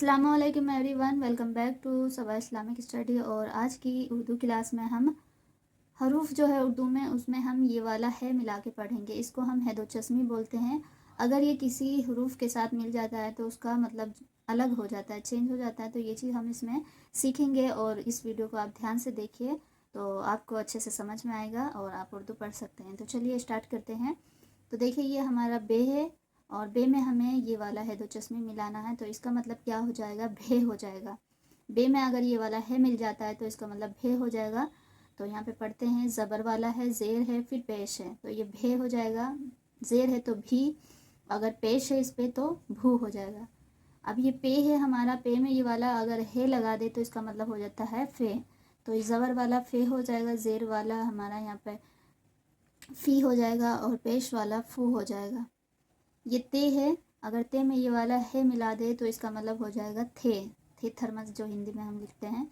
अस्सलाम वालेकुम everyone, welcome back to Saba Islamic study. और आज की उर्दू क्लास में हम हरूफ जो है उर्दू में उसमें हम ये वाला है मिला के पढ़ेंगे। इसको हम है दो चश्मी बोलते हैं। अगर ये किसी हरूफ के साथ मिल जाता है तो उसका मतलब अलग हो जाता है, चेंज हो जाता है। तो ये चीज़ हम इसमें सीखेंगे और इस वीडियो को आप ध्यान से देखिए तो आपको अच्छे से समझ में आएगा और आप उर्दू पढ़ सकते हैं। तो चलिए स्टार्ट करते हैं। तो देखिए ये हमारा बे है और बे में हमें ये वाला है दो चश्मे मिलाना है। तो इसका मतलब क्या हो जाएगा, भे हो जाएगा। बे में अगर ये वाला है मिल जाता है तो इसका मतलब भे हो जाएगा। तो यहाँ पे पढ़ते हैं, ज़बर वाला है, ज़ेर है, फिर पेश है, तो ये भे हो जाएगा। ज़ेर है तो भी, अगर पेश है इस पे तो भू हो जाएगा। अब ये पे है हमारा, पे में ये वाला अगर है लगा दे तो इसका मतलब हो जाता है फे। तो ये ज़बर वाला फे हो जाएगा, ज़ेर वाला हमारा यहाँ पे फ़ी हो जाएगा और पेश वाला फू हो जाएगा। ये ते है, अगर ते में ये वाला है मिला दे तो इसका मतलब हो जाएगा थे थर्मस जो हिंदी में हम लिखते हैं।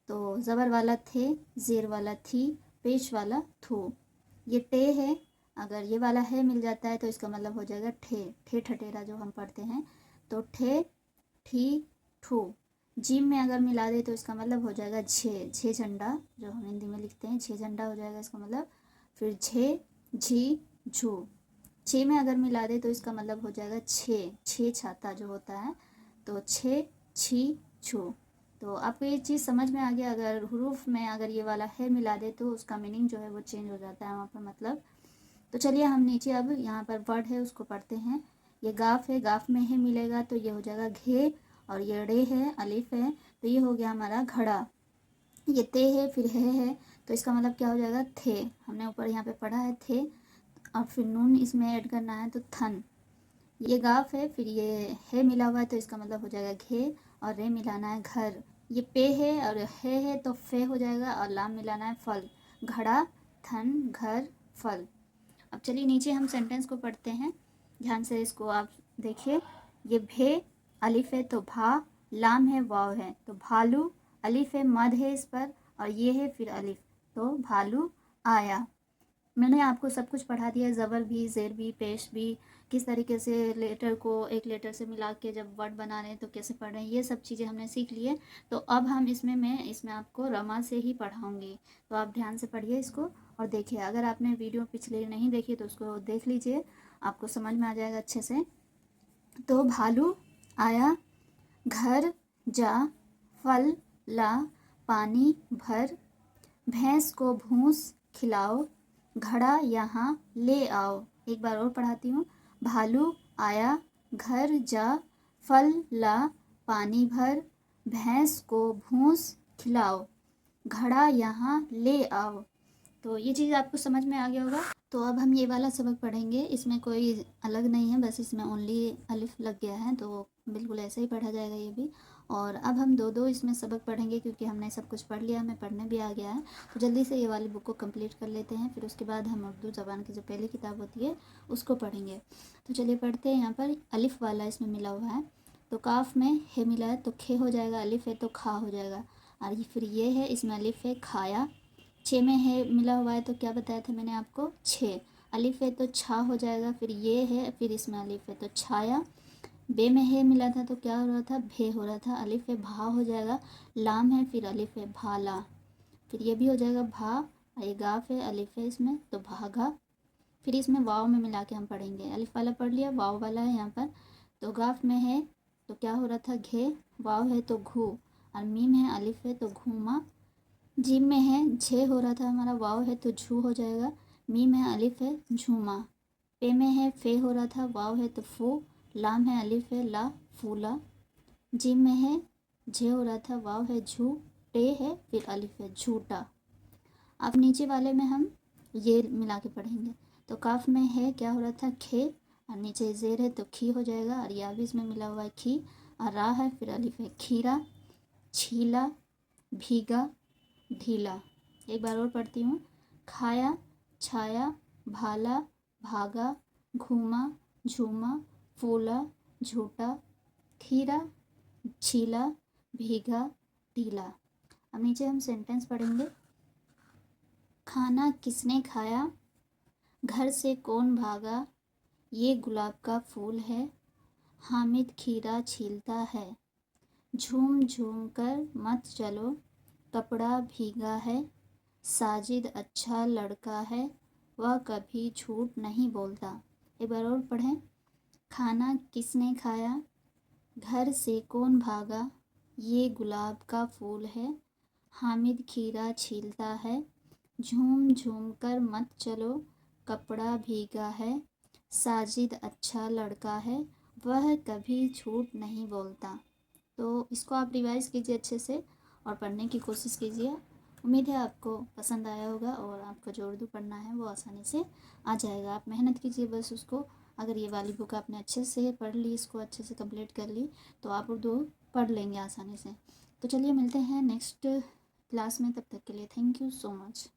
तो ज़बर वाला थे, ज़ेर वाला थी, पेश वाला थू। ये टे है, अगर ये वाला है मिल जाता है तो इसका मतलब हो जाएगा ठे ठठेरा जो हम पढ़ते हैं। तो ठे, ठी, ठू। जिम में अगर मिला दे तो इसका मतलब हो जाएगा झे झंडा जो हम हिंदी में लिखते हैं, झे झंडा हो जाएगा इसका मतलब। फिर झे, झी, झू। छः में अगर मिला दे तो इसका मतलब हो जाएगा छः छाता जो होता है। तो छः, छी, छू। तो आपको ये चीज़ समझ में आ गया। अगर हुरूफ में अगर ये वाला है मिला दे तो उसका मीनिंग जो है वो चेंज हो जाता है वहाँ पर मतलब। तो चलिए हम नीचे अब यहाँ पर वर्ड है उसको पढ़ते हैं। ये गाफ है, गाफ में है मिलेगा तो ये हो जाएगा घे। और ये रे है, अलिफ है, तो ये हो गया हमारा घड़ा। ये ते है, फिर है, तो इसका मतलब क्या हो जाएगा थे। हमने ऊपर यहाँ पे पढ़ा है थे। और फिर नून इसमें ऐड करना है तो थन। ये गाफ है, फिर ये है मिला हुआ है तो इसका मतलब हो जाएगा घे। और रे मिलाना है घर। ये पे है और है तो फे हो जाएगा और लाम मिलाना है फल। घड़ा, थन, घर, फल। अब चलिए नीचे हम सेंटेंस को पढ़ते हैं, ध्यान से इसको आप देखिए। ये भे, अलिफ है तो भा, लाम है, वाव है तो भालू, अलिफ है, मद है इस पर और ये है फिर अलिफ, तो भालू आया। मैंने आपको सब कुछ पढ़ा दिया, ज़बर भी, ज़ेर भी, पेश भी, किस तरीके से लेटर को एक लेटर से मिला के जब वर्ड बना रहे हैं तो कैसे पढ़ रहे हैं, ये सब चीज़ें हमने सीख ली है। तो अब हम मैं इसमें आपको रमा से ही पढ़ाऊँगी। तो आप ध्यान से पढ़िए इसको और देखिए। अगर आपने वीडियो पिछले नहीं देखी तो उसको देख लीजिए, आपको समझ में आ जाएगा अच्छे से। तो भालू आया, घर जा, फल ला, पानी भर, भैंस को भूस खिलाओ, घड़ा यहाँ ले आओ। एक बार और पढ़ाती हूँ। भालू आया, घर जा, फल ला, पानी भर, भैंस को भूस खिलाओ, घड़ा यहाँ ले आओ। तो ये चीज़ आपको समझ में आ गया होगा। तो अब हम ये वाला सबक पढ़ेंगे। इसमें कोई अलग नहीं है, बस इसमें ओनली अलिफ लग गया है तो बिल्कुल ऐसे ही पढ़ा जाएगा ये भी। और अब हम दो दो इसमें सबक पढ़ेंगे क्योंकि हमने सब कुछ पढ़ लिया, हमें पढ़ने भी आ गया है। तो जल्दी से ये वाली बुक को कंप्लीट कर लेते हैं, फिर उसके बाद हम उर्दू ज़बान की जो पहली किताब होती है उसको पढ़ेंगे। तो चलिए पढ़ते हैं। यहाँ पर अलिफ वाला इसमें मिला हुआ है। तो काफ में है मिला है तो खे हो जाएगा, अलिफ है तो खा हो जाएगा। और फिर ये है, इसमें अलिफ है, खाया। छः में है मिला हुआ है तो क्या बताया था मैंने आपको, छः। अलिफ है तो छा हो जाएगा, फिर ये है, फिर इसमें अलिफ है तो छाया। बे में है मिला था तो क्या हो रहा था, भे हो रहा था। अलिफ है, भा हो जाएगा। लाम है, फिर अलिफ है, भाला। फिर ये भी हो जाएगा भा। ये गाफ है, अलिफ है इसमें तो भागा। फिर इसमें वाव में मिला के हम पढ़ेंगे। अलिफ वाला पढ़ लिया, वाव वाला है यहाँ पर। तो गाफ में है तो क्या हो रहा था, घे। वाव है तो घू। और मीम है, अलिफ है तो घूमा। जिम में है, झे हो रहा था हमारा, वाव है तो झू हो जाएगा। मीम है, अलिफ है, झूमा। पे में है, फे हो रहा था, वाव है तो फू। लाम है, अलिफ है, ला, फूला। जिम में है, झे हो रहा था, वाव है, झू। टे है, फिर अलिफ है, झूठा। अब नीचे वाले में हम ये मिला के पढ़ेंगे। तो काफ में है, क्या हो रहा था, खे। और नीचे जेर है तो खी हो जाएगा। और या भी इसमें मिला हुआ है खी। और रा है, फिर अलिफ है, खीरा। छीला, भीगा, ढीला। एक बार और पढ़ती हूँ। खाया, छाया, भाला, भागा, घूमा, झूमा, फूला, झूठा, खीरा, छीला, भीगा, ढीला। अब नीचे हम सेंटेंस पढ़ेंगे। खाना किसने खाया, घर से कौन भागा, ये गुलाब का फूल है, हामिद खीरा छीलता है, झूम झूम कर मत चलो, कपड़ा भीगा है, साजिद अच्छा लड़का है, वह कभी झूठ नहीं बोलता। एक बार और पढ़ें। खाना किसने खाया, घर से कौन भागा, ये गुलाब का फूल है, हामिद खीरा छीलता है, झूम झूम कर मत चलो, कपड़ा भीगा है, साजिद अच्छा लड़का है, वह कभी झूठ नहीं बोलता। तो इसको आप रिवाइज़ कीजिए अच्छे से और पढ़ने की कोशिश कीजिए। उम्मीद है आपको पसंद आया होगा और आपका जो उर्दू पढ़ना है वो आसानी से आ जाएगा। आप मेहनत कीजिए बस उसको। अगर ये वाली बुक आपने अच्छे से पढ़ ली, इसको अच्छे से कंप्लीट कर ली, तो आप उर्दू पढ़ लेंगे आसानी से। तो चलिए मिलते हैं नेक्स्ट क्लास में, तब तक के लिए थैंक यू सो मच।